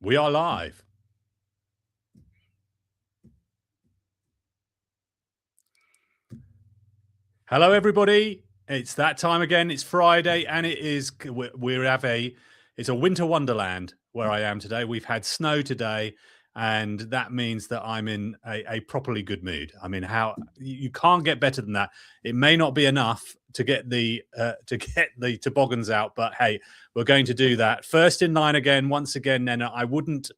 We are live. Hello, everybody. It's that time again. It's Friday, and it's a winter wonderland where I am today. We've had snow today, and that means that I'm in a properly good mood. I mean, how you can't get better than that. It may not be enough to get the toboggans out, but hey, we're going to do that. First in line again, once again, Nena. I wouldn't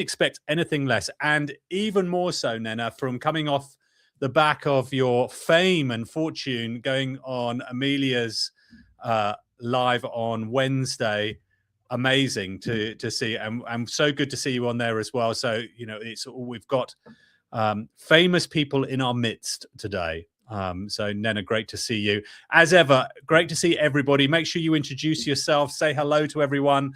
expect anything less, and even more so, Nena, from coming off the back of your fame and fortune going on Amelia's live on Wednesday. Amazing to see, and so good to see you on there as well. So, you know, we've got famous people in our midst today. So Nena, great to see you. As ever, great to see everybody. Make sure you introduce yourself, say hello to everyone.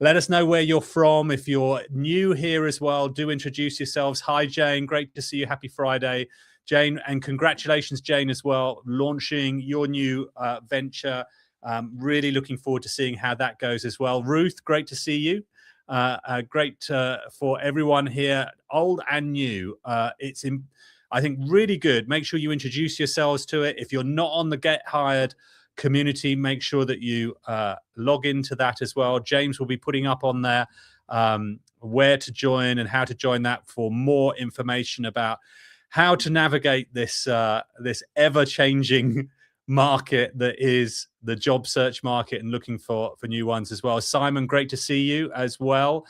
Let us know where you're from. If you're new here as well, do introduce yourselves. Hi, Jane. Great to see you. Happy Friday, Jane. And congratulations, Jane, as well, launching your new venture. Really looking forward to seeing how that goes as well. Ruth, great to see you. Great for everyone here, old and new. I think really good. Make sure you introduce yourselves to it. If you're not on the Get Hired community, make sure that you log into that as well. James will be putting up on there where to join and how to join that for more information about how to navigate this ever-changing market that is the job search market, and looking for new ones as well. Simon, great to see you as well.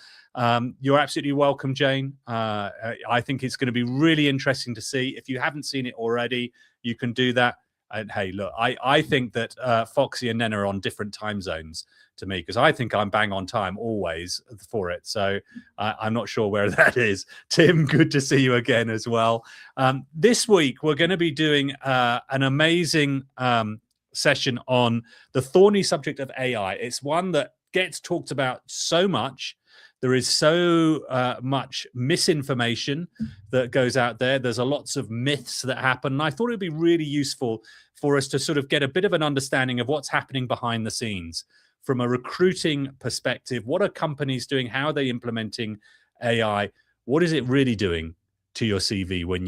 You're absolutely welcome, Jane. I think it's going to be really interesting to see. If you haven't seen it already, you can do that. And hey, look, I think that Foxy and Nena are on different time zones to me, because I think I'm bang on time always for it. So I'm not sure where that is. Tim, good to see you again as well. This week, we're going to be doing an amazing session on the thorny subject of AI. It's one that gets talked about so much. There is so much misinformation that goes out there. There's lots of myths that happen. And I thought it'd be really useful for us to sort of get a bit of an understanding of what's happening behind the scenes from a recruiting perspective. What are companies doing? How are they implementing AI? What is it really doing to your CV when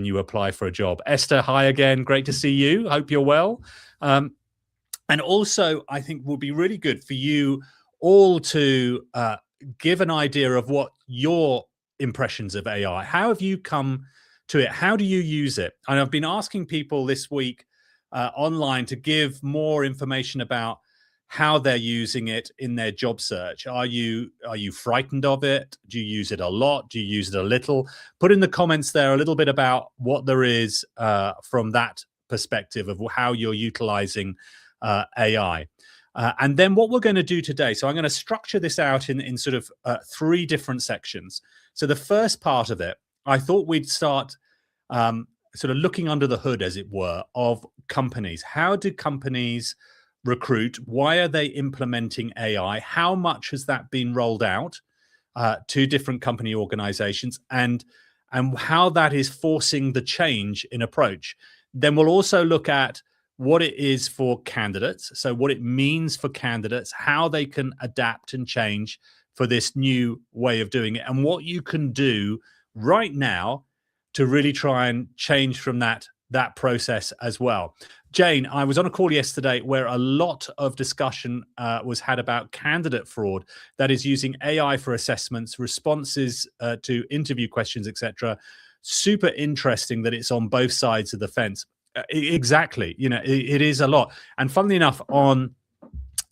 you apply for a job? Esther, hi again. Great to see you. Hope you're well. And also, I think will be really good for you all to give an idea of what your impressions of AI. How have you come to it? How do you use it? And I've been asking people this week online to give more information about how they're using it in their job search. Are you frightened of it? Do you use it a lot? Do you use it a little? Put in the comments there a little bit about what there is from that perspective of how you're utilizing AI. And then what we're going to do today, so I'm going to structure this out in sort of 3 different sections. So the first part of it, I thought we'd start sort of looking under the hood, as it were, of companies. How do companies recruit? Why are they implementing AI? How much has that been rolled out to different company organizations, and how that is forcing the change in approach? Then we'll also look at what it is for candidates, so what it means for candidates, how they can adapt and change for this new way of doing it, and what you can do right now to really try and change from that process as well. Jane, I was on a call yesterday where a lot of discussion was had about candidate fraud that is using AI for assessments, responses to interview questions, etc. Super interesting that it's on both sides of the fence. Exactly. You know, it is a lot. And funnily enough, on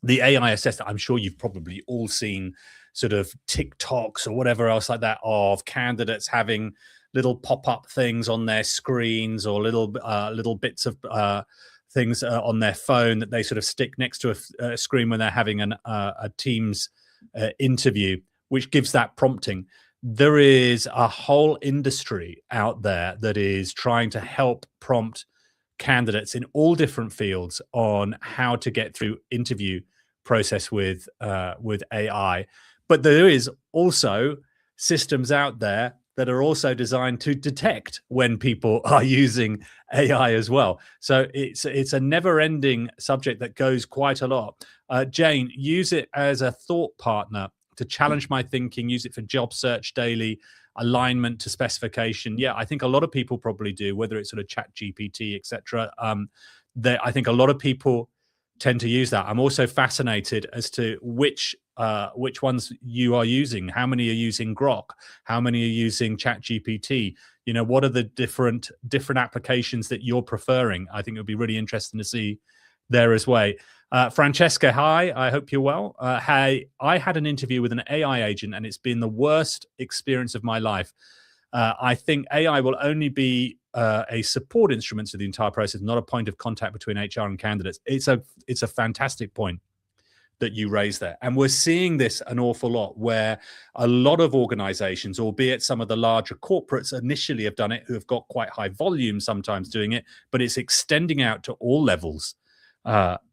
the AI assessment, I'm sure you've probably all seen sort of TikToks or whatever else like that of candidates having little pop-up things on their screens, or little bits of things on their phone that they sort of stick next to a screen when they're having a Teams interview, which gives that prompting. There is a whole industry out there that is trying to help prompt candidates in all different fields on how to get through interview process with AI. But there is also systems out there that are also designed to detect when people are using AI as well. So it's a never-ending subject that goes quite a lot. Jane, use it as a thought partner to challenge my thinking, use it for job search daily, alignment to specification. Yeah, I think a lot of people probably do, whether it's sort of chat GPT, etc. I think a lot of people tend to use that. I'm also fascinated as to which ones you are using. How many are using Grok? How many are using chat GPT? You know, what are the different applications that you're preferring? I think it would be really interesting to see there as well. Francesca, hi, I hope you're well. Hey, I had an interview with an AI agent and it's been the worst experience of my life. I think AI will only be a support instrument to the entire process, not a point of contact between HR and candidates. It's a fantastic point that you raised there. And we're seeing this an awful lot, where a lot of organizations, albeit some of the larger corporates initially have done it, who have got quite high volume sometimes doing it, but it's extending out to all levels,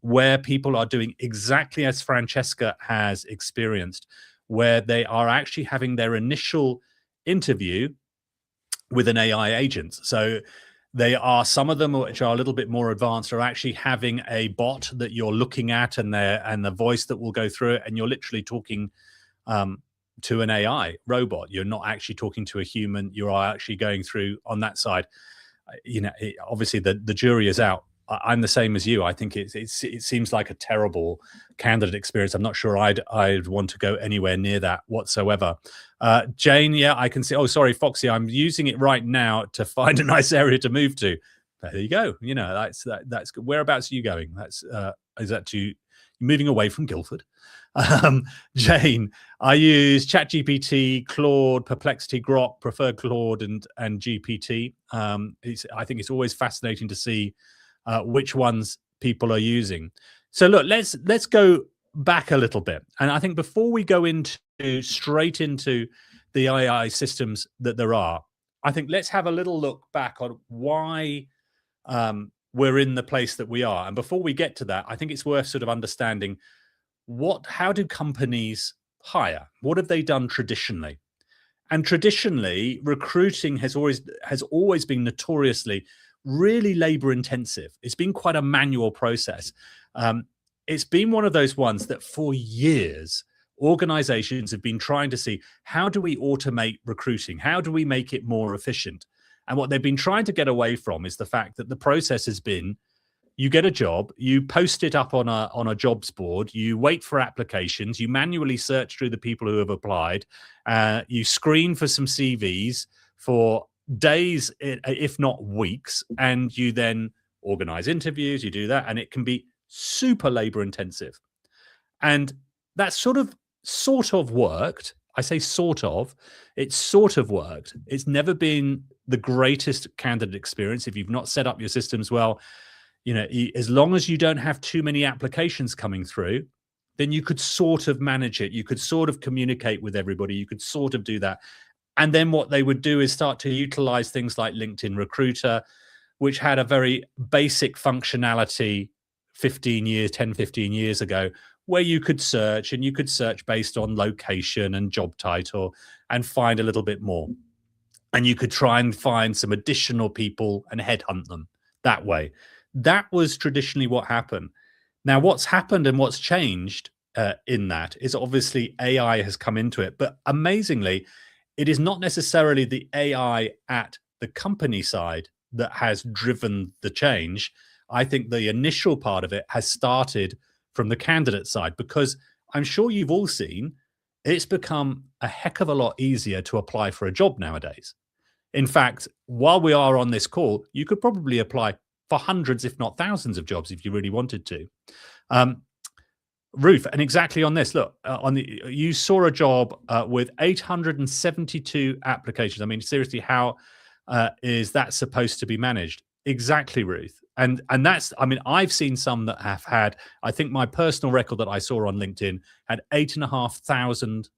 where people are doing exactly as Francesca has experienced, where they are actually having their initial interview with an AI agent. So they are, some of them which are a little bit more advanced are actually having a bot that you're looking at, and the voice that will go through it, and you're literally talking to an AI robot. You're not actually talking to a human. You are actually going through on that side. You know, obviously the jury is out. I'm the same as you. I think it seems like a terrible candidate experience. I'm not sure I'd want to go anywhere near that whatsoever. Jane, yeah, I can see. Oh, sorry, Foxy, I'm using it right now to find a nice area to move to. There you go. You know, that's good. Whereabouts are you going? Is that to moving away from Guildford? Jane, I use ChatGPT, Claude, Perplexity, Grok, prefer Claude and GPT. I think it's always fascinating to see which ones people are using. So look, let's go back a little bit. And I think before we go straight into the AI systems that there are, I think let's have a little look back on why we're in the place that we are. And before we get to that, I think it's worth sort of understanding how do companies hire? What have they done traditionally? And traditionally, recruiting has always been notoriously really labor intensive. It's been quite a manual process. It's been one of those ones that for years, organizations have been trying to see, how do we automate recruiting? How do we make it more efficient? And what they've been trying to get away from is the fact that the process has been, you get a job, you post it up on a jobs board, you wait for applications, you manually search through the people who have applied, you screen for some CVs for days, if not weeks, and you then organize interviews, you do that, and it can be super labor intensive. And that sort of worked. I say sort of. It's sort of worked. It's never been the greatest candidate experience if you've not set up your systems well. You know, as long as you don't have too many applications coming through, then you could sort of manage it. You could sort of communicate with everybody. You could sort of do that. And then what they would do is start to utilize things like LinkedIn Recruiter, which had a very basic functionality 15 years ago, where you could search, and you could search based on location and job title and find a little bit more. And you could try and find some additional people and headhunt them that way. That was traditionally what happened. Now, what's happened and what's changed in that is obviously AI has come into it. But amazingly, it is not necessarily the AI at the company side that has driven the change. I think the initial part of it has started from the candidate side, because I'm sure you've all seen it's become a heck of a lot easier to apply for a job nowadays. In fact, while we are on this call, you could probably apply for hundreds, if not thousands of jobs if you really wanted to. Ruth, and exactly on this, look, you saw a job with 872 applications. I mean, seriously, how is that supposed to be managed? Exactly, Ruth. And that's, I mean, I've seen some that have had, I think my personal record that I saw on LinkedIn had 8,500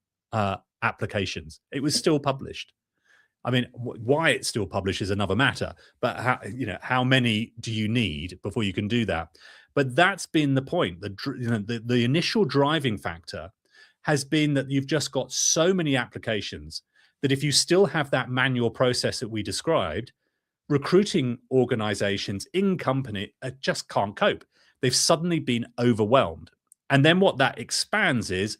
applications. It was still published. I mean, why it's still published is another matter, but how many do you need before you can do that? But that's been the point. The initial driving factor has been that you've just got so many applications that if you still have that manual process that we described, recruiting organizations in company just can't cope. They've suddenly been overwhelmed. And then what that expands is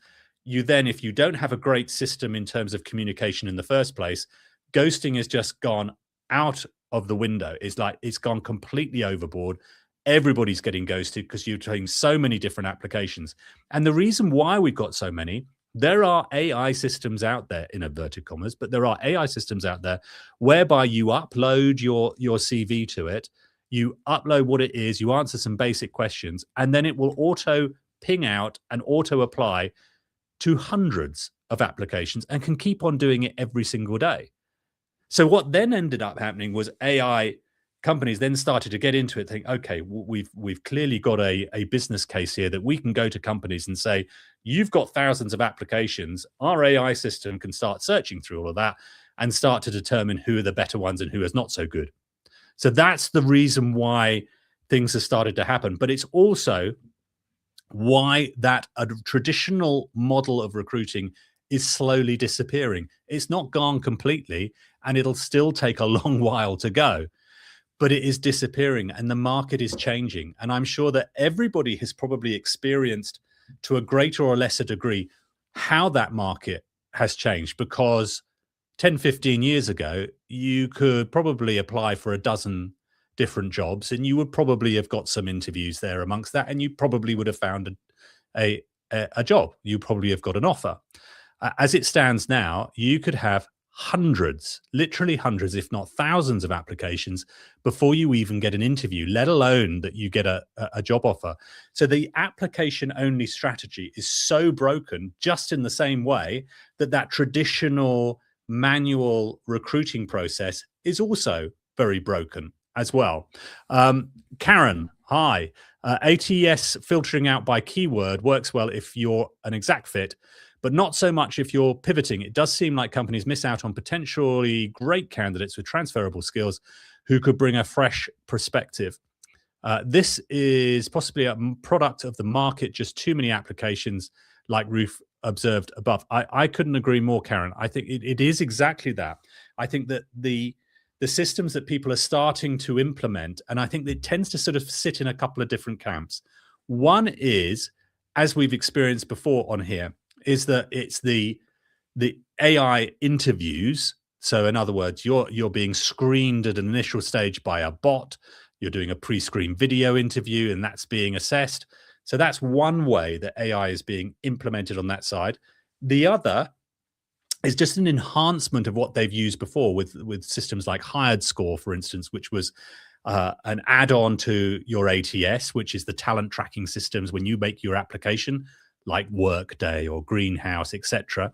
you then, if you don't have a great system in terms of communication in the first place, ghosting has just gone out of the window. It's like it's gone completely overboard. Everybody's getting ghosted because you're doing so many different applications. And the reason why we've got so many, there are AI systems out there, in inverted commas, but there are AI systems out there whereby you upload your CV to it, you upload what it is, you answer some basic questions, and then it will auto ping out and auto apply to hundreds of applications and can keep on doing it every single day. So what then ended up happening was AI companies then started to get into it, think, okay, we've clearly got a business case here that we can go to companies and say, you've got thousands of applications. Our AI system can start searching through all of that and start to determine who are the better ones and who is not so good. So that's the reason why things have started to happen. But it's also why that a traditional model of recruiting is slowly disappearing. It's not gone completely, and it'll still take a long while to go, but it is disappearing and the market is changing. And I'm sure that everybody has probably experienced to a greater or lesser degree how that market has changed, because 10, 15 years ago, you could probably apply for a dozen different jobs and you would probably have got some interviews there amongst that, and you probably would have found a job. You probably have got an offer. As it stands now, you could have hundreds, literally hundreds, if not thousands of applications before you even get an interview, let alone that you get a job offer. So the application only strategy is so broken, just in the same way that that traditional manual recruiting process is also very broken as well. Karen, hi. ATS filtering out by keyword works well if you're an exact fit, but not so much if you're pivoting. It does seem like companies miss out on potentially great candidates with transferable skills who could bring a fresh perspective. This is possibly a product of the market, just too many applications, like Ruth observed above. I couldn't agree more, Karen. I think it is exactly that. I think that the systems that people are starting to implement, and I think it tends to sort of sit in a couple of different camps. One is, as we've experienced before on here, is that it's the AI interviews. So in other words, you're being screened at an initial stage by a bot. You're doing a pre-screen video interview and that's being assessed. So that's one way that AI is being implemented on that side. The other is just an enhancement of what they've used before with systems like Hired Score, for instance, which was an add-on to your ATS, which is the talent tracking systems when you make your application, like Workday or Greenhouse, etc.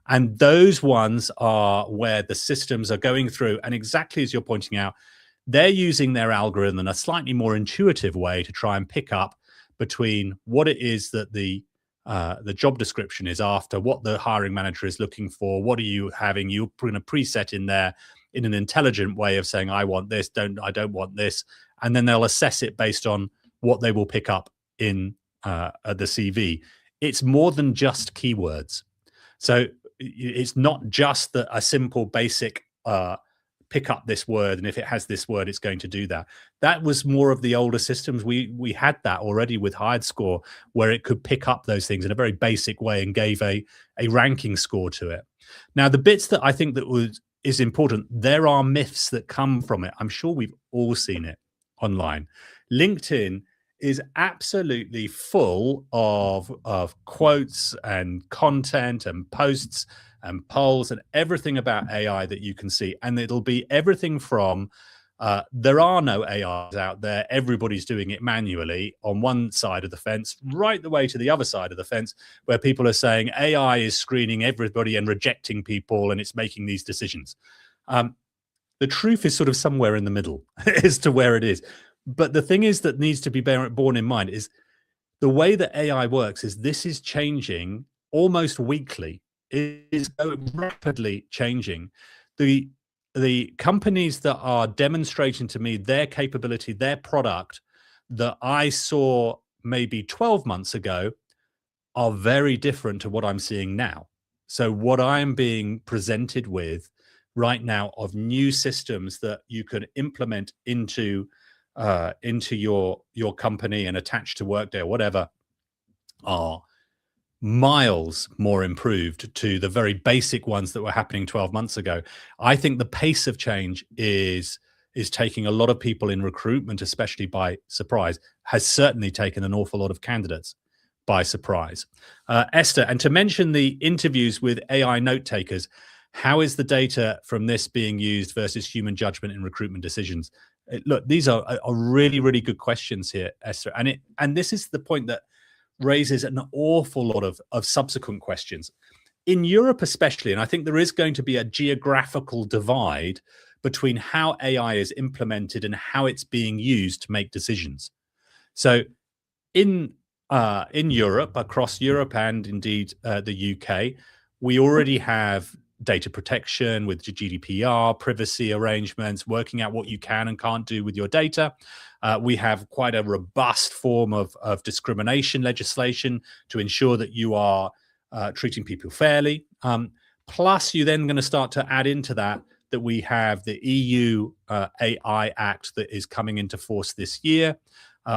And those ones are where the systems are going through, and exactly as you're pointing out, they're using their algorithm in a slightly more intuitive way to try and pick up between what it is that the job description is after, what the hiring manager is looking for, what are you having? You're putting a preset in there in an intelligent way of saying, I want this, I don't want this. And then they'll assess it based on what they will pick up in the CV. It's more than just keywords. So it's not just a simple basic pick up this word, and if it has this word, it's going to do that. That was more of the older systems. We had that already with Hired Score, where it could pick up those things in a very basic way and gave a ranking score to it. Now, the bits that I think that is important, there are myths that come from it. I'm sure we've all seen it online. LinkedIn is absolutely full of quotes and content and posts and polls and everything about AI that you can see. And it'll be everything from there are no AIs out there, everybody's doing it manually on one side of the fence, right the way to the other side of the fence, where people are saying AI is screening everybody and rejecting people and it's making these decisions. The truth is sort of somewhere in the middle as to where it is. But the thing is that needs to be borne in mind is the way that AI works is this is changing almost weekly. It is rapidly changing. The companies that are demonstrating to me their capability, their product that I saw maybe 12 months ago are very different to what I'm seeing now. So what I'm being presented with right now of new systems that you can implement into your company and attach to Workday or whatever are miles more improved to the very basic ones that were happening 12 months ago. I think the pace of change is taking a lot of people in recruitment, especially by surprise, has certainly taken an awful lot of candidates by surprise. Esther, and to mention the interviews with AI note takers, how is the data from this being used versus human judgment in recruitment decisions? Look, these are really, really good questions here, Esther. And this is the point that raises an awful lot of subsequent questions. In Europe especially, and I think there is going to be a geographical divide between how AI is implemented and how it's being used to make decisions. So in Europe, across Europe and indeed the UK, we already have data protection with GDPR, privacy arrangements, working out what you can and can't do with your data. We have quite a robust form of discrimination legislation to ensure that you are treating people fairly. Plus, you're then going to start to add into that we have the EU AI Act that is coming into force this year,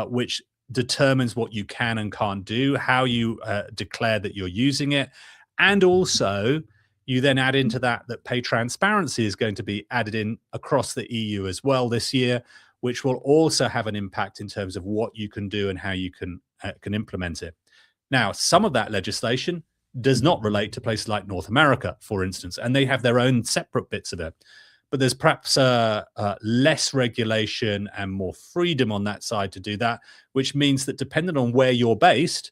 which determines what you can and can't do, how you declare that you're using it, and also you then add into that pay transparency is going to be added in across the EU as well this year, which will also have an impact in terms of what you can do and how you can implement it. Now, some of that legislation does not relate to places like North America, for instance, and they have their own separate bits of it. But there's perhaps less regulation and more freedom on that side to do that, which means that depending on where you're based,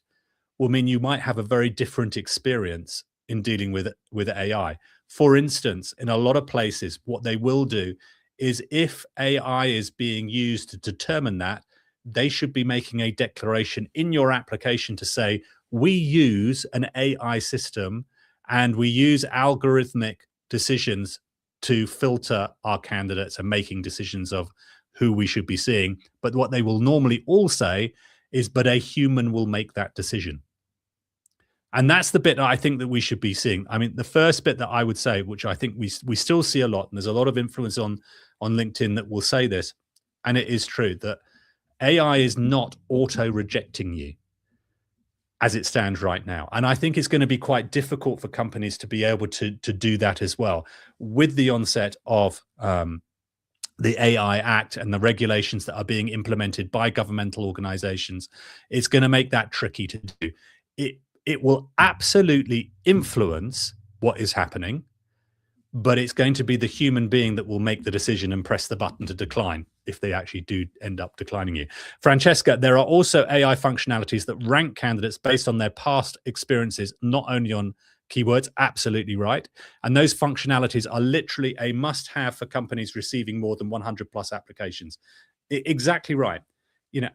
will mean you might have a very different experience in dealing with AI. For instance, in a lot of places, what they will do is if AI is being used to determine that, they should be making a declaration in your application to say, we use an AI system and we use algorithmic decisions to filter our candidates and making decisions of who we should be seeing. But what they will normally all say is, but a human will make that decision. And that's the bit that I think that we should be seeing. I mean, the first bit that I would say, which I think we still see a lot, and there's a lot of influence on LinkedIn that will say this, and it is true, that AI is not auto-rejecting you as it stands right now. And I think it's going to be quite difficult for companies to be able to do that as well. With the onset of the AI Act and the regulations that are being implemented by governmental organizations, it's going to make that tricky to do. It will absolutely influence what is happening, but it's going to be the human being that will make the decision and press the button to decline if they actually do end up declining you. Francesca, there are also AI functionalities that rank candidates based on their past experiences, not only on keywords. Absolutely right. And those functionalities are literally a must-have for companies receiving more than 100 plus applications. Exactly right.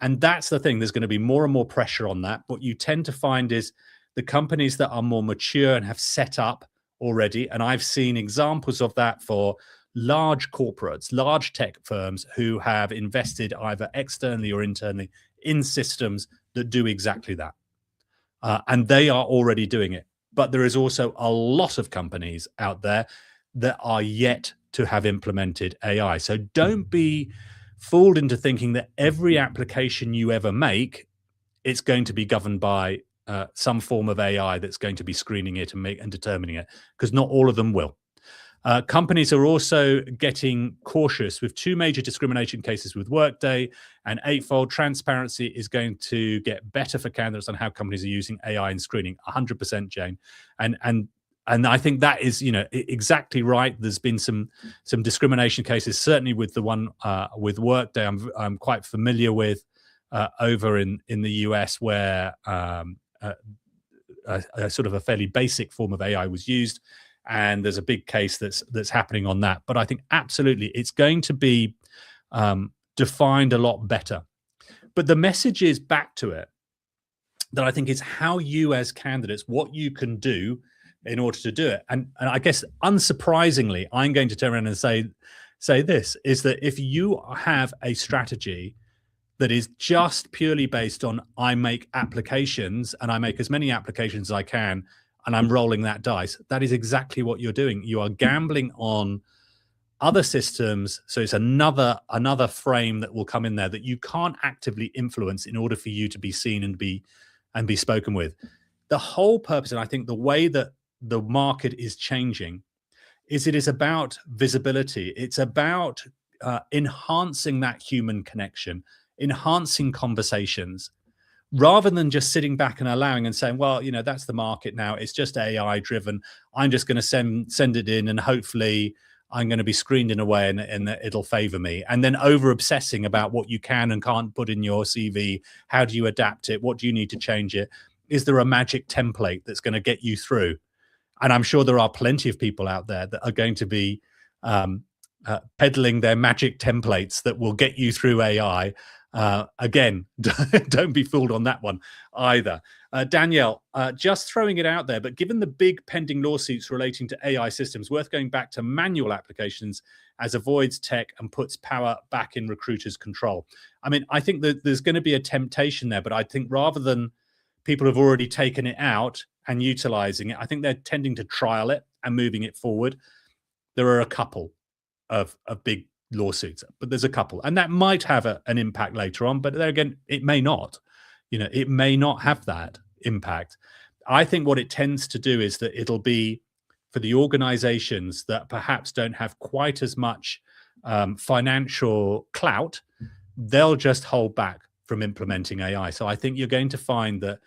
And that's the thing. There's going to be more and more pressure on that. What you tend to find is the companies that are more mature and have set up already, and I've seen examples of that for large corporates, large tech firms who have invested either externally or internally in systems that do exactly that. And they are already doing it. But there is also a lot of companies out there that are yet to have implemented AI. So don't be fooled into thinking that every application you ever make, it's going to be governed by some form of AI that's going to be screening it and determining it, because not all of them will. Companies are also getting cautious with 2 major discrimination cases with Workday and Eightfold. Transparency is going to get better for candidates on how companies are using AI in screening. 100%, Jane. And I think that is, exactly right. There's been some discrimination cases, certainly with the one with Workday. I'm quite familiar with over in the US, where a sort of a fairly basic form of AI was used, and there's a big case that's happening on that. But I think absolutely it's going to be defined a lot better. But the message is back to it that I think is how you as candidates, what you can do in order to do it. And I guess unsurprisingly, I'm going to turn around and say this, is that if you have a strategy that is just purely based on I make applications and I make as many applications as I can and I'm rolling that dice, that is exactly what you're doing. You are gambling on other systems. So it's another frame that will come in there that you can't actively influence in order for you to be seen and be spoken with. the whole purpose, and I think the way that the market is changing, is it is about visibility. It's about enhancing that human connection, enhancing conversations, rather than just sitting back and allowing and saying, well, that's the market now. It's just AI driven. I'm just going to send it in, and hopefully I'm going to be screened in a way and it'll favor me. And then over obsessing about what you can and can't put in your CV. How do you adapt it? What do you need to change it? Is there a magic template that's going to get you through? And I'm sure there are plenty of people out there that are going to be peddling their magic templates that will get you through AI. Again, don't be fooled on that one either. Danielle, just throwing it out there, but given the big pending lawsuits relating to AI systems, worth going back to manual applications as avoids tech and puts power back in recruiters' control. I mean, I think that there's going to be a temptation there, but I think rather than people have already taken it out and utilizing it, I think they're tending to trial it and moving it forward. There are a couple of big lawsuits, but there's a couple, and that might have an impact later on, but there again, it may not. It may not have that impact. I think what it tends to do is that it'll be for the organizations that perhaps don't have quite as much financial clout, they'll just hold back from implementing AI. So I think you're going to find that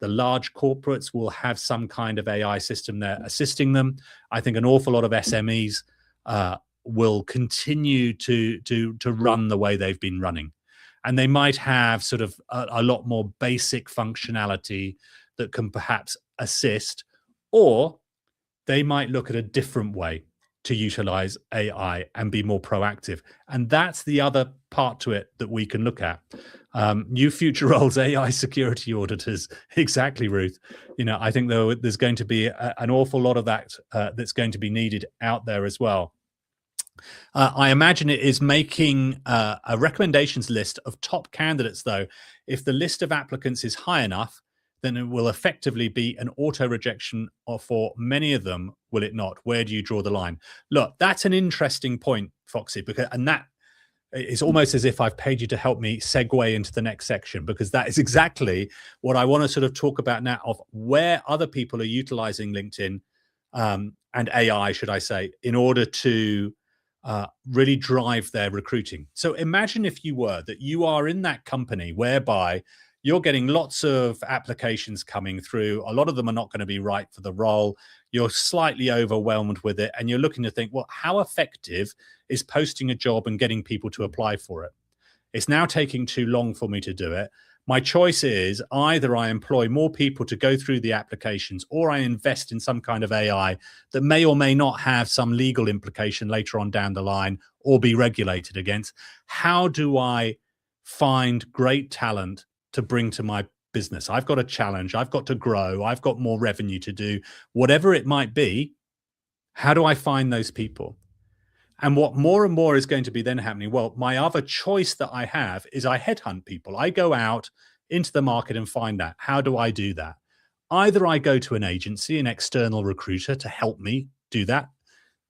the large corporates will have some kind of AI system there assisting them. I think an awful lot of SMEs will continue to run the way they've been running. And they might have sort of a lot more basic functionality that can perhaps assist, or they might look at a different way to utilize AI and be more proactive. And that's the other part to it that we can look at. New future roles, AI security auditors. Exactly, Ruth. I think there's going to be an awful lot of that that's going to be needed out there as well. I imagine it is making a recommendations list of top candidates, though. If the list of applicants is high enough, then it will effectively be an auto rejection for many of them, will it not? Where do you draw the line? Look, that's an interesting point, Foxy, and that is almost as if I've paid you to help me segue into the next section, because that is exactly what I want to sort of talk about now, of where other people are utilizing LinkedIn and AI, should I say, in order to really drive their recruiting. So imagine if you are in that company whereby you're getting lots of applications coming through. A lot of them are not going to be right for the role. You're slightly overwhelmed with it, and you're looking to think, well, how effective is posting a job and getting people to apply for it? It's now taking too long for me to do it. My choice is either I employ more people to go through the applications, or I invest in some kind of AI that may or may not have some legal implication later on down the line or be regulated against. How do I find great talent to bring to my business? I've got a challenge. I've got to grow. I've got more revenue to do, whatever it might be. How do I find those people? And what more and more is going to be then happening, well, my other choice that I have is I headhunt people. I go out into the market and find out. How do I do that? Either I go to an agency, an external recruiter, to help me do that.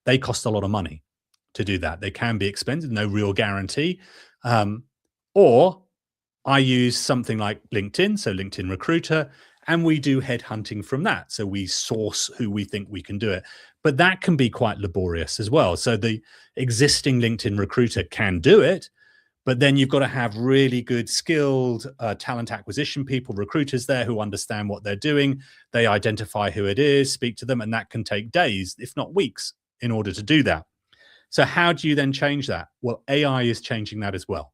They cost a lot of money to do that. They can be expensive, no real guarantee. Or I use something like LinkedIn, so LinkedIn Recruiter, and we do headhunting from that. So we source who we think we can do it. But that can be quite laborious as well. So the existing LinkedIn Recruiter can do it, but then you've got to have really good, skilled talent acquisition people, recruiters there who understand what they're doing. They identify who it is, speak to them, and that can take days, if not weeks, in order to do that. So how do you then change that? Well, AI is changing that as well.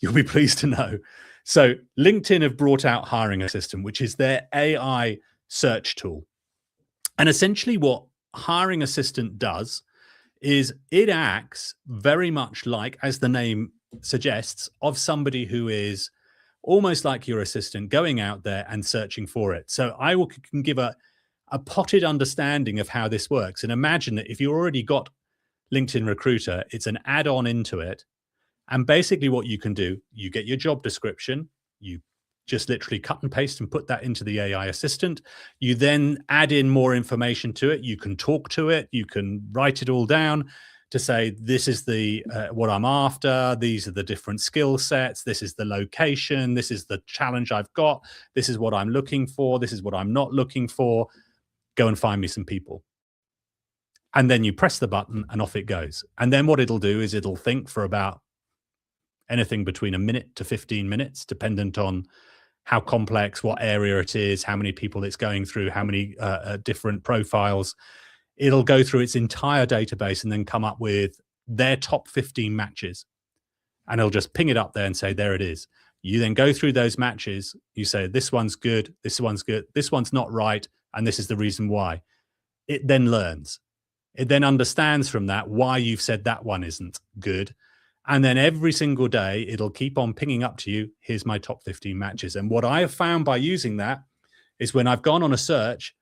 You'll be pleased to know. So LinkedIn have brought out Hiring Assistant, which is their AI search tool. And essentially what Hiring Assistant does is it acts very much like, as the name suggests, of somebody who is almost like your assistant going out there and searching for it. So can give a potted understanding of how this works. And imagine that if you already got LinkedIn Recruiter, it's an add-on into it. And basically what you can do, you get your job description, you just literally cut and paste and put that into the AI assistant. You then add in more information to it. You can talk to it. You can write it all down. to say, this is the what I'm after, these are the different skill sets, this is the location, this is the challenge I've got, this is what I'm looking for, this is what I'm not looking for, go and find me some people. And then you press the button and off it goes. And then what it'll do is it'll think for about anything between a minute to 15 minutes, dependent on how complex, what area it is, how many people it's going through, how many different profiles. It'll go through its entire database and then come up with their top 15 matches. And it'll just ping it up there and say, there it is. You then go through those matches. You say, this one's good, this one's good, this one's not right, and this is the reason why. It then learns. It then understands from that why you've said that one isn't good. And then every single day, it'll keep on pinging up to you, here's my top 15 matches. And what I have found by using that is when I've gone on a search,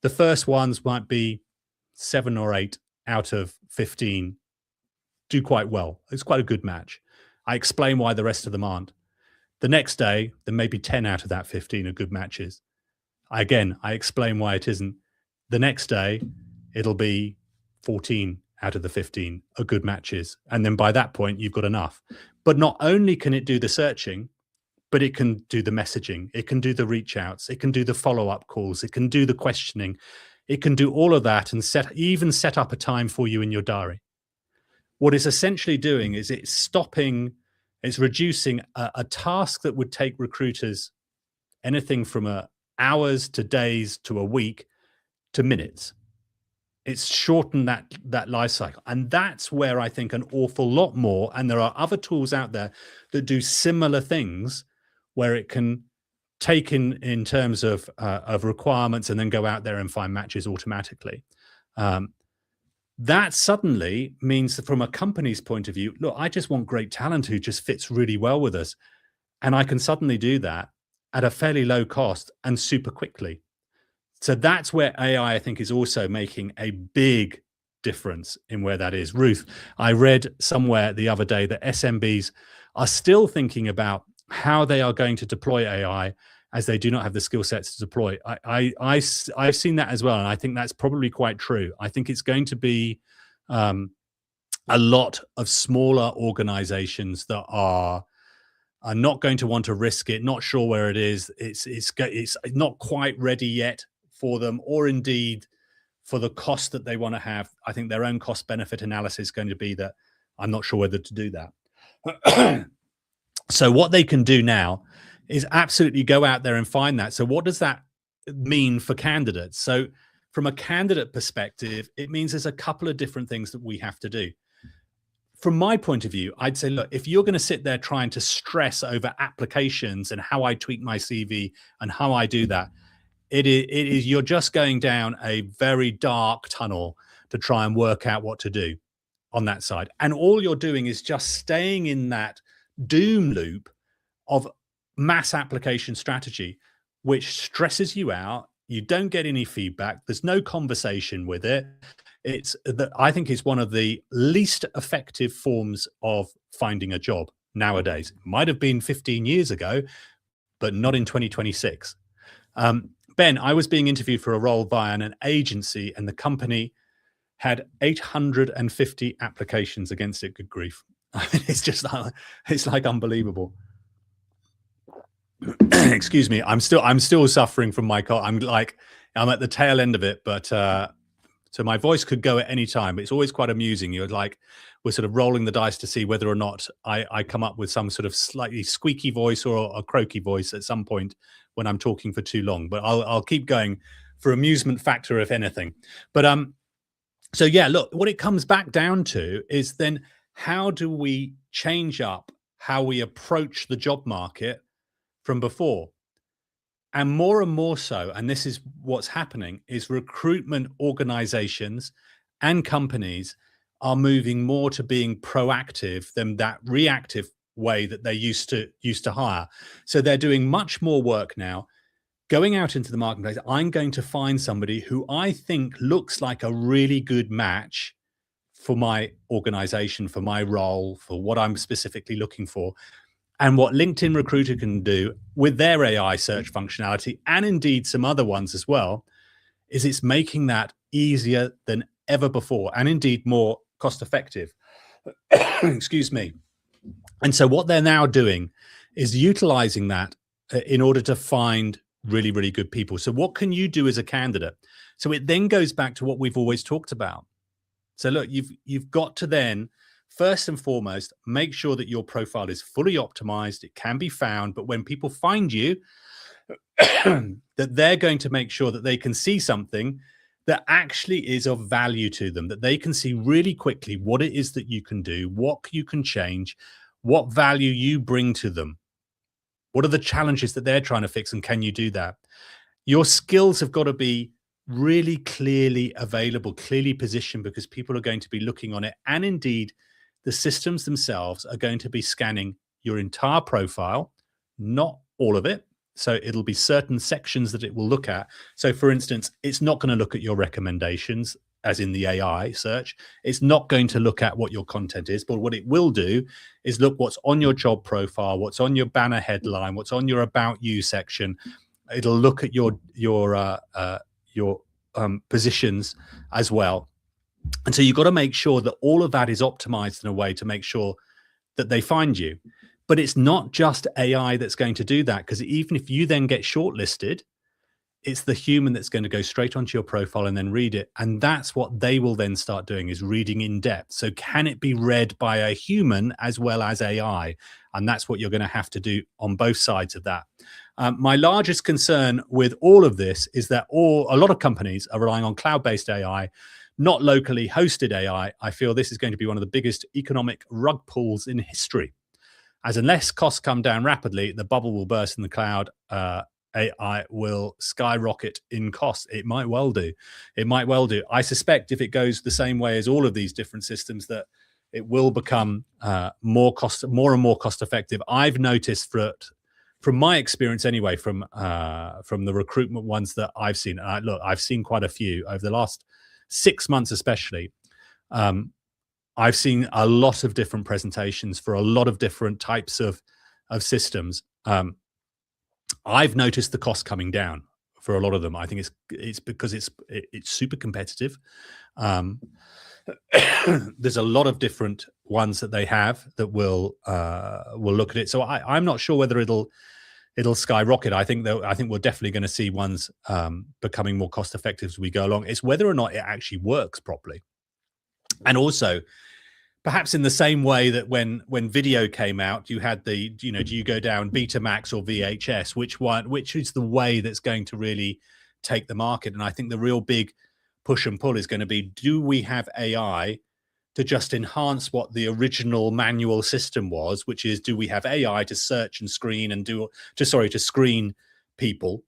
the first ones might be 7 or 8 out of 15 do quite well. It's quite a good match. I explain why the rest of them aren't. The next day, there may be 10 out of that 15 are good matches. Again, I explain why it isn't. The next day, it'll be 14 out of the 15 are good matches. And then by that point, you've got enough. But not only can it do the searching, but it can do the messaging. It can do the reach outs. It can do the follow-up calls. It can do the questioning. It can do all of that and even set up a time for you in your diary. What it's essentially doing is it's reducing a task that would take recruiters anything from hours to days to a week to minutes. It's shortened that life cycle. And that's where I think an awful lot more, and there are other tools out there that do similar things where it can take in terms of requirements and then go out there and find matches automatically. That suddenly means that from a company's point of view, look, I just want great talent who just fits really well with us. And I can suddenly do that at a fairly low cost and super quickly. So that's where AI, I think, is also making a big difference in where that is. Ruth, I read somewhere the other day that SMBs are still thinking about how they are going to deploy AI as they do not have the skill sets to deploy. I've seen that as well, and I think that's probably quite true. I think it's going to be a lot of smaller organizations that are not going to want to risk it, not sure where it is. It's not quite ready yet for them, or indeed for the cost that they want to have. I think their own cost benefit analysis is going to be that I'm not sure whether to do that. So what they can do now is absolutely go out there and find that. So what does that mean for candidates? So from a candidate perspective, it means there's a couple of different things that we have to do. From my point of view, I'd say, look, if you're going to sit there trying to stress over applications and how I tweak my CV and how I do that, it is you're just going down a very dark tunnel to try and work out what to do on that side. And all you're doing is just staying in that doom loop of mass application strategy, which stresses you out. You don't get any feedback. There's no conversation with it. I think it's one of the least effective forms of finding a job nowadays. It might have been 15 years ago, but not in 2026. Ben, I was being interviewed for a role via an agency, and the company had 850 applications against it. Good grief. I mean, it's like unbelievable. Excuse me. I'm still suffering from my cold. I'm at the tail end of it, but so my voice could go at any time. But it's always quite amusing. We're sort of rolling the dice to see whether or not I come up with some sort of slightly squeaky voice or a croaky voice at some point when I'm talking for too long. But I'll keep going for amusement factor, if anything. But so yeah, look, what it comes back down to is then how do we change up how we approach the job market from before? And more so, and this is what's happening, is recruitment organizations and companies are moving more to being proactive than that reactive way that they used to hire. So they're doing much more work now, going out into the marketplace. I'm going to find somebody who I think looks like a really good match for my organization, for my role, for what I'm specifically looking for. And what LinkedIn Recruiter can do with their AI search functionality, and indeed some other ones as well, is it's making that easier than ever before, and indeed more cost effective. Excuse me. And so what they're now doing is utilizing that in order to find really, really good people. So what can you do as a candidate? So it then goes back to what we've always talked about. So look, you've got to then first and foremost make sure that your profile is fully optimized. It can be found, but when people find you, that they're going to make sure that they can see something that actually is of value to them, that they can see really quickly what it is that you can do, what you can change, what value you bring to them. What are the challenges that they're trying to fix, and can you do that? Your skills have got to be really clearly available, clearly positioned, because people are going to be looking on it. And indeed, the systems themselves are going to be scanning your entire profile, not all of it. So it'll be certain sections that it will look at. So for instance, it's not going to look at your recommendations, as in the AI search. It's not going to look at what your content is, but what it will do is look what's on your job profile, what's on your banner headline, what's on your about you section. It'll look at your positions as well. And so you've got to make sure that all of that is optimized in a way to make sure that they find you. But it's not just AI that's going to do that, because even if you then get shortlisted, it's the human that's going to go straight onto your profile and then read it. And that's what they will then start doing, is reading in depth. So can it be read by a human as well as AI? And that's what you're going to have to do on both sides of that. My largest concern with all of this is that a lot of companies are relying on cloud-based AI, not locally hosted AI. I feel this is going to be one of the biggest economic rug pulls in history, as unless costs come down rapidly, the bubble will burst in the cloud. AI will skyrocket in cost. It might well do. It might well do. I suspect if it goes the same way as all of these different systems, that it will become more and more cost effective. I've noticed from my experience anyway, from the recruitment ones that I've seen. Look, I've seen quite a few over the last 6 months, especially. I've seen a lot of different presentations for a lot of different types of systems. I've noticed the cost coming down for a lot of them. I think it's because it's super competitive. There's a lot of different ones that they have that will look at it. So I'm not sure whether it'll skyrocket. I think we're definitely going to see ones becoming more cost effective as we go along. It's whether or not it actually works properly. And also, perhaps in the same way that when video came out, you had do you go down Betamax or VHS? Which is the way that's going to really take the market? And I think the real big push and pull is going to be, do we have AI to just enhance what the original manual system was, which is, do we have AI to search and screen and to screen people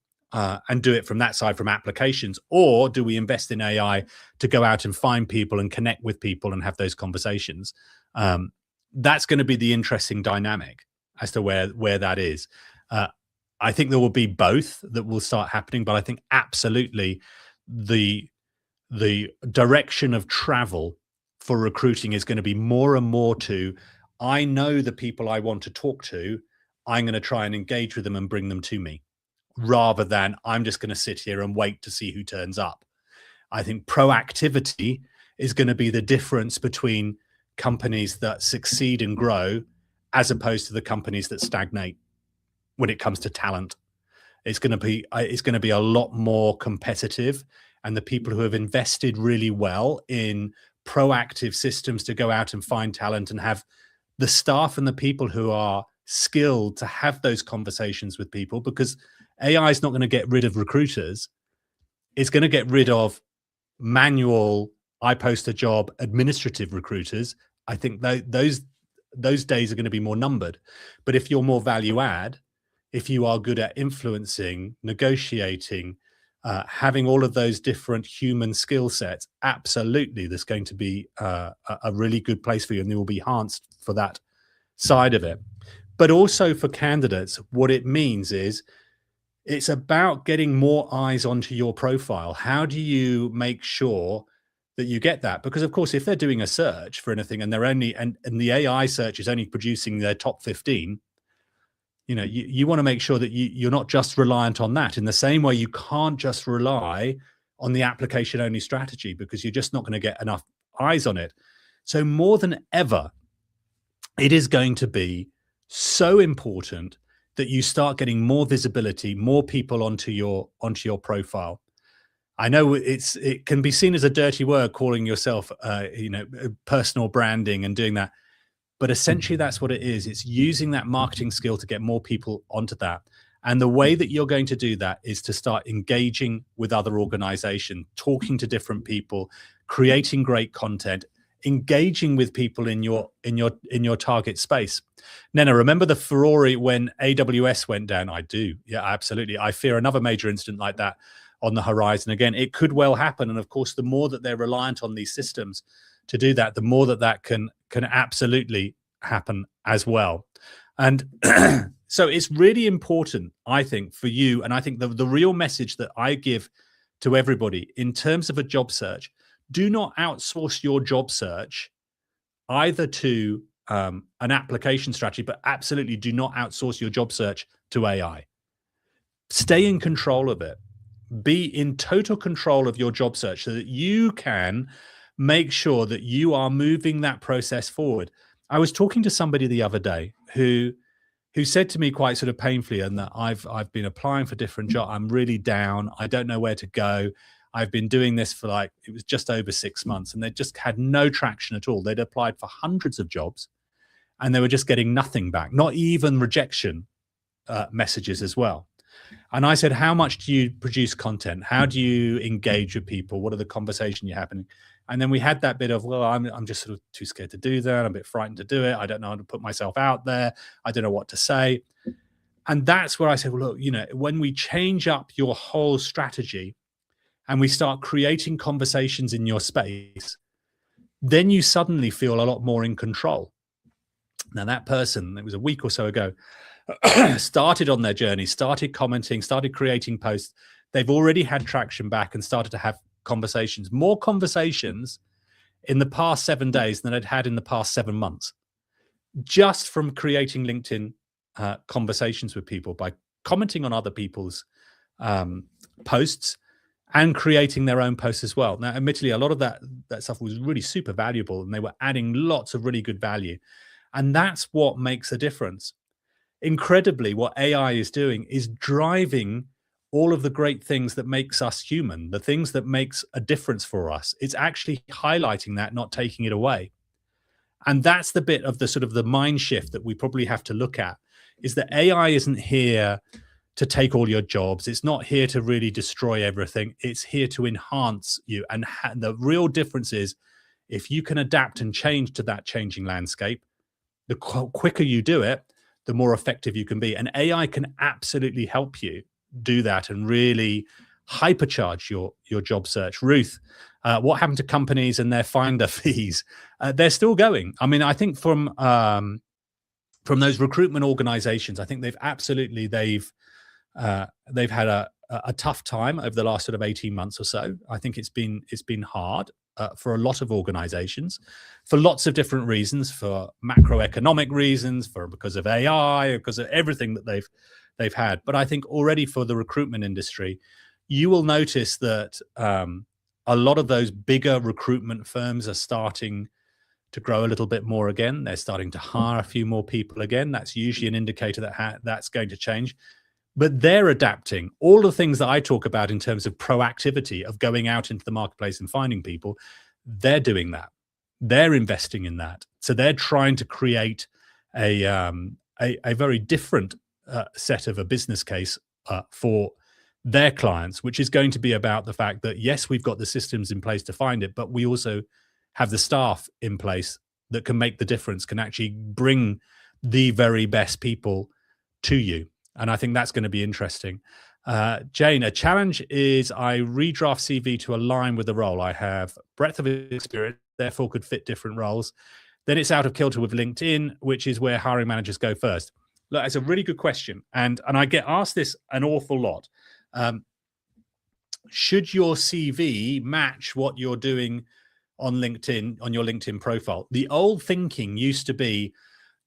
and do it from that side, from applications? Or do we invest in AI to go out and find people and connect with people and have those conversations? That's going to be the interesting dynamic as to where that is. I think there will be both that will start happening, but I think absolutely the direction of travel for recruiting is going to be more and more to, I know the people I want to talk to, I'm going to try and engage with them and bring them to me, rather than I'm just going to sit here and wait to see who turns up. I think proactivity is going to be the difference between companies that succeed and grow as opposed to the companies that stagnate when it comes to talent. It's going to be a lot more competitive, and the people who have invested really well in proactive systems to go out and find talent and have the staff and the people who are skilled to have those conversations with people, because AI is not going to get rid of recruiters. It's going to get rid of manual, I post a job, administrative recruiters. I think those days are going to be more numbered. But if you're more value add, if you are good at influencing, negotiating, having all of those different human skill sets, absolutely, there's going to be a really good place for you, and they will be enhanced for that side of it. But also for candidates, what it means is it's about getting more eyes onto your profile. How do you make sure that you get that? Because of course, if they're doing a search for anything and they're only and the AI search is only producing their top 15, you want to make sure that you're not just reliant on that. In the same way, you can't just rely on the application only strategy, because you're just not going to get enough eyes on it. So more than ever, it is going to be so important that you start getting more visibility, more people onto your profile. I know it can be seen as a dirty word calling yourself, personal branding and doing that, but essentially that's what it is. It's using that marketing skill to get more people onto that. And the way that you're going to do that is to start engaging with other organizations, talking to different people, creating great content, engaging with people in your target space. Nena, remember the furore when AWS went down? I do. Yeah, absolutely. I fear another major incident like that on the horizon. Again, it could well happen. And of course, the more that they're reliant on these systems to do that, the more that can absolutely happen as well. And so it's really important, I think, for you. And I think the real message that I give to everybody in terms of a job search, do not outsource your job search either to an application strategy, but absolutely do not outsource your job search to AI. Stay in control of it. Be in total control of your job search so that you can make sure that you are moving that process forward. I was talking to somebody the other day who said to me quite sort of painfully, and that I've been applying for different jobs. I'm really down. I don't know where to go. I've been doing this for it was just over 6 months, and they just had no traction at all. They'd applied for hundreds of jobs and they were just getting nothing back, not even rejection messages as well. And I said, how much do you produce content? How do you engage with people? What are the conversations you're having? And then we had that bit of, well, I'm just sort of too scared to do that. I'm a bit frightened to do it. I don't know how to put myself out there. I don't know what to say. And that's where I said, well, look, when we change up your whole strategy and we start creating conversations in your space, then you suddenly feel a lot more in control. Now, that person, it was a week or so ago, started on their journey, started commenting, started creating posts. They've already had traction back and started to have conversations, more conversations in the past 7 days than I'd had in the past 7 months, just from creating LinkedIn conversations with people by commenting on other people's posts and creating their own posts as well. Now, admittedly, a lot of that stuff was really super valuable and they were adding lots of really good value. And that's what makes a difference. Incredibly, what AI is doing is driving all of the great things that makes us human, the things that makes a difference for us. It's actually highlighting that, not taking it away. And that's the bit of the sort of the mind shift that we probably have to look at, is that AI isn't here to take all your jobs. It's not here to really destroy everything. It's here to enhance you. And the real difference is if you can adapt and change to that changing landscape, the quicker you do it, the more effective you can be. And AI can absolutely help you do that and really hypercharge your job search. Ruth, what happened to companies and their finder fees? They're still going. I mean, I think from those recruitment organizations, I think they've had a tough time over the last sort of 18 months or so. I think it's been hard for a lot of organizations for lots of different reasons, for macroeconomic reasons, because of AI, because of everything that they've had. But I think already for the recruitment industry, you will notice that a lot of those bigger recruitment firms are starting to grow a little bit more again. They're starting to hire a few more people again. That's usually an indicator that that's going to change. But they're adapting. All the things that I talk about in terms of proactivity, of going out into the marketplace and finding people, they're doing that. They're investing in that. So they're trying to create a very different set of a business case for their clients, which is going to be about the fact that, yes, we've got the systems in place to find it, but we also have the staff in place that can make the difference, can actually bring the very best people to you. And I think that's going to be interesting. Jane, a challenge is I redraft CV to align with the role. I have breadth of experience, therefore could fit different roles. Then it's out of kilter with LinkedIn, which is where hiring managers go first. Look, it's a really good question. And I get asked this an awful lot. Should your CV match what you're doing on LinkedIn, on your LinkedIn profile? The old thinking used to be,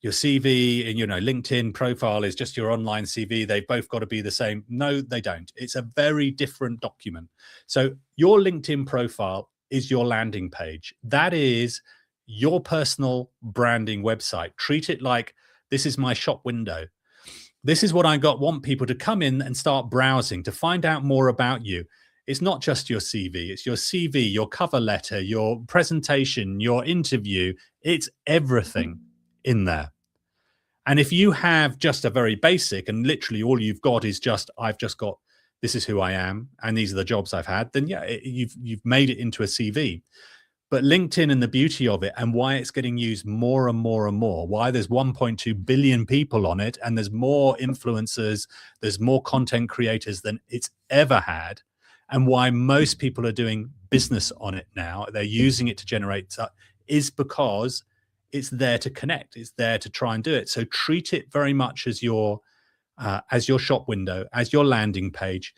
your CV and LinkedIn profile is just your online CV. They've both got to be the same. No, they don't. It's a very different document. So your LinkedIn profile is your landing page. That is your personal branding website. Treat it like this is my shop window. This is what want people to come in and start browsing to find out more about you. It's not just your CV. It's your CV, your cover letter, your presentation, your interview. It's everything in there. And if you have just a very basic and literally all you've got is just, I've just got, this is who I am and these are the jobs I've had, then yeah, you've made it into a CV. But LinkedIn and the beauty of it and why it's getting used more and more and more, why there's 1.2 billion people on it and there's more influencers, there's more content creators than it's ever had, and why most people are doing business on it now, they're using it to generate, is because it's there to connect. It's there to try and do it. So treat it very much as your shop window, as your landing page.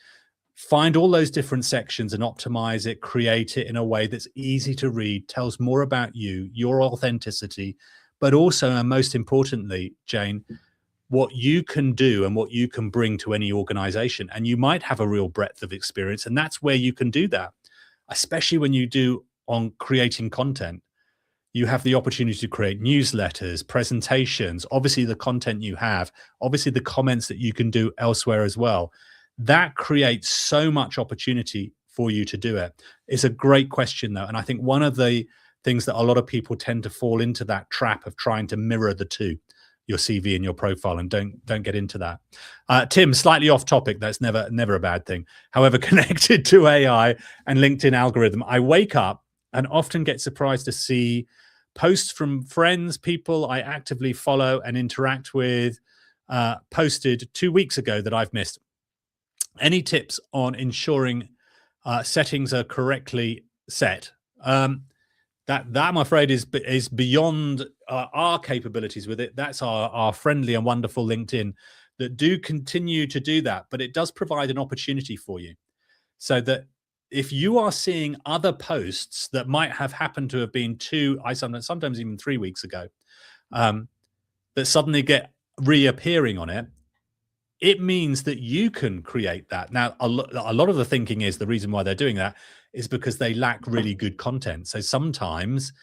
Find all those different sections and optimize it, create it in a way that's easy to read, tells more about you, your authenticity, but also, and most importantly, Jane, what you can do and what you can bring to any organization. And you might have a real breadth of experience, and that's where you can do that, especially when you do on creating content. You have the opportunity to create newsletters, presentations, obviously the content you have, obviously the comments that you can do elsewhere as well. That creates so much opportunity for you to do it. It's a great question though. And I think one of the things that a lot of people tend to fall into that trap of trying to mirror the two, your CV and your profile, and don't get into that. Tim, slightly off topic. That's never a bad thing. However, connected to AI and LinkedIn algorithm, I wake up and often get surprised to see posts from friends, people I actively follow and interact with, posted 2 weeks ago that I've missed. Any tips on ensuring settings are correctly set? That I'm afraid is beyond our capabilities with it. That's our friendly and wonderful LinkedIn that do continue to do that, but it does provide an opportunity for you, so that if you are seeing other posts that might have happened to have been sometimes even 3 weeks ago, that suddenly get reappearing on it, it means that you can create that. Now, a lot of the thinking is the reason why they're doing that is because they lack really good content. So sometimes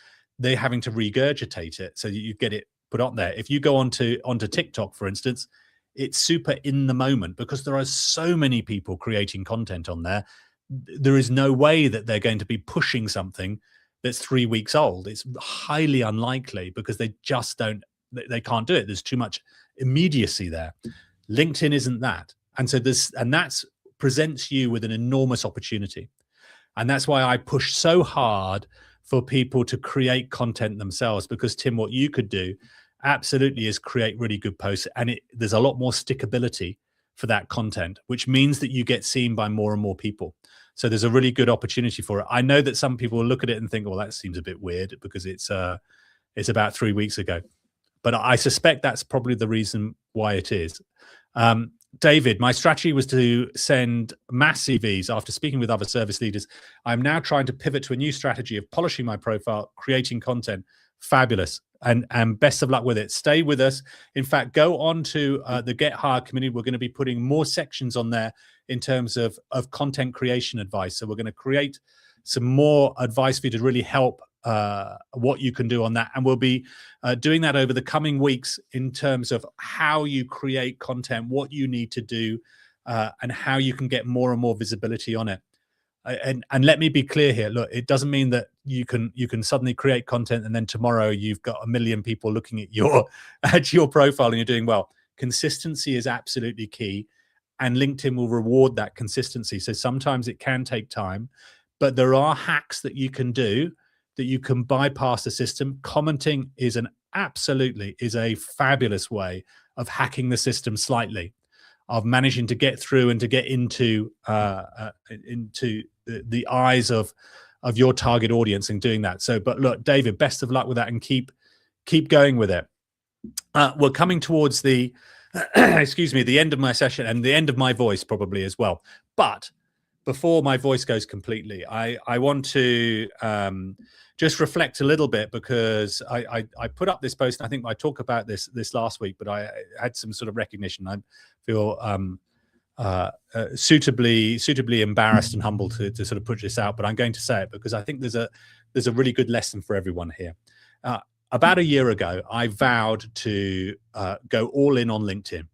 they're having to regurgitate it so that you get it put up there. If you go onto TikTok, for instance, it's super in the moment because there are so many people creating content on there. There is no way that they're going to be pushing something that's 3 weeks old. It's highly unlikely because they can't do it. There's too much immediacy there. LinkedIn isn't that. And so that presents you with an enormous opportunity. And that's why I push so hard for people to create content themselves, because Tim, what you could do absolutely is create really good posts, and there's a lot more stickability for that content, which means that you get seen by more and more people. So there's a really good opportunity for it. I know that some people will look at it and think, well, that seems a bit weird because it's about 3 weeks ago. But I suspect that's probably the reason why it is. David, my strategy was to send mass CVs after speaking with other service leaders. I'm now trying to pivot to a new strategy of polishing my profile, creating content. Fabulous. And best of luck with it. Stay with us. In fact, go on to the Get Hired community. We're going to be putting more sections on there in terms of content creation advice. So we're going to create some more advice for you to really help what you can do on that. And we'll be doing that over the coming weeks in terms of how you create content, what you need to do, and how you can get more and more visibility on it. And let me be clear here. Look, it doesn't mean that you can suddenly create content and then tomorrow you've got 1 million people looking at your profile and you're doing well. Consistency is absolutely key, and LinkedIn will reward that consistency. So sometimes it can take time, but there are hacks that you can do that you can bypass the system. Commenting is a fabulous way of hacking the system slightly, of managing to get through and to get into the eyes of your target audience and doing that. So, but look, David, best of luck with that and keep going with it. We're coming towards the the end of my session and the end of my voice probably as well. But before my voice goes completely, I want to just reflect a little bit, because I put up this post. I think I talked about this last week, but I had some sort of recognition. I feel suitably embarrassed and humbled to sort of put this out, but I'm going to say it because I think there's a really good lesson for everyone here. About a year ago, I vowed to go all in on LinkedIn,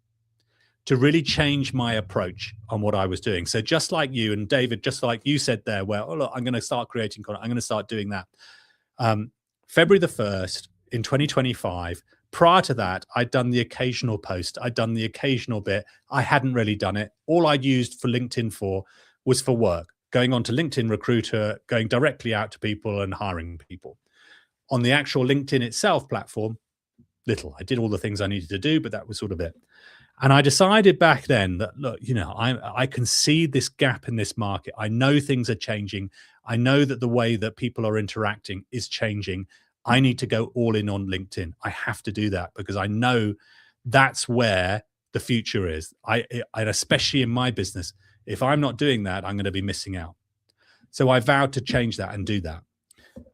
to really change my approach on what I was doing. So just like you and David, just like you said there, well, oh, look, I'm going to start creating content. I'm going to start doing that. February the 1st in 2025, prior to that, I'd done the occasional post. I'd done the occasional bit. I hadn't really done it. All I'd used for LinkedIn was for work, going on to LinkedIn Recruiter, going directly out to people and hiring people. On the actual LinkedIn itself platform, little. I did all the things I needed to do, but that was sort of it. And I decided back then that, look, I can see this gap in this market. I know things are changing. I know that the way that people are interacting is changing. I need to go all in on LinkedIn. I have to do that because I know that's where the future is. And especially in my business, if I'm not doing that, I'm going to be missing out. So I vowed to change that and do that.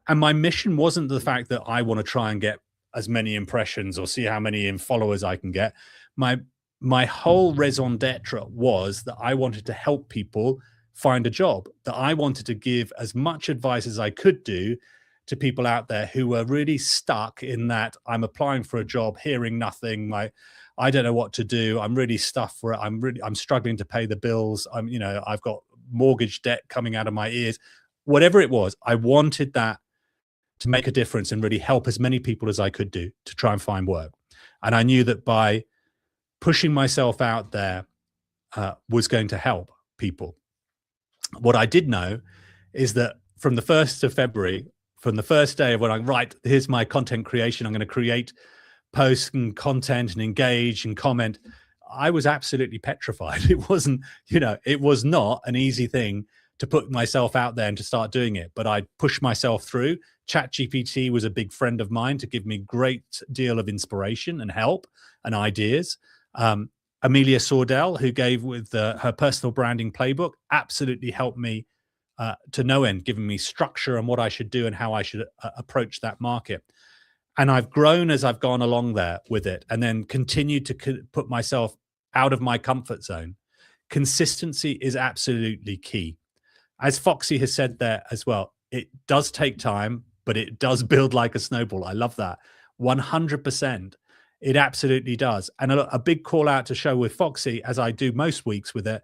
And my mission wasn't the fact that I want to try and get as many impressions or see how many followers I can get. My whole raison d'etre was that I wanted to help people find a job, that I wanted to give as much advice as I could do to people out there who were really stuck in that I'm applying for a job, hearing nothing. I don't know what to do. I'm really stuffed for it. I'm struggling to pay the bills. I've got mortgage debt coming out of my ears. Whatever it was, I wanted that to make a difference and really help as many people as I could do to try and find work. And I knew that by pushing myself out there was going to help people. What I did know is that from the 1st of February, from the first day of when I'm right, here's my content creation, I'm going to create posts and content and engage and comment, I was absolutely petrified. It wasn't, it was not an easy thing to put myself out there and to start doing it, but I pushed myself through. ChatGPT was a big friend of mine to give me a great deal of inspiration and help and ideas. Amelia Sordell, who gave with her personal branding playbook, absolutely helped me to no end, giving me structure and what I should do and how I should approach that market. And I've grown as I've gone along there with it, and then continued to put myself out of my comfort zone. Consistency is absolutely key. As Foxy has said there as well, it does take time, but it does build like a snowball. I love that. 100%. It absolutely does. And a big call out to show with Foxy, as I do most weeks with it.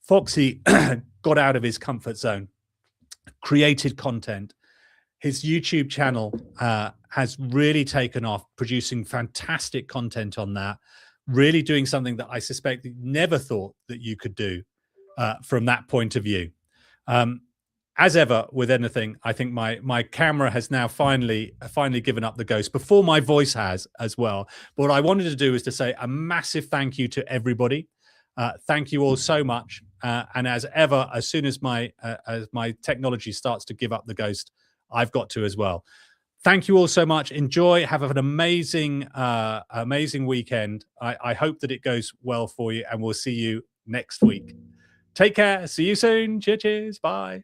Foxy got out of his comfort zone, created content. His YouTube channel has really taken off, producing fantastic content on that, really doing something that I suspect you never thought that you could do from that point of view. As ever with anything, I think my camera has now finally given up the ghost before my voice has as well. But what I wanted to do is to say a massive thank you to everybody. Thank you all so much. And as ever, as soon as my technology starts to give up the ghost, I've got to as well. Thank you all so much. Enjoy. Have an amazing weekend. I hope that it goes well for you, and we'll see you next week. Take care. See you soon. Cheers. Bye.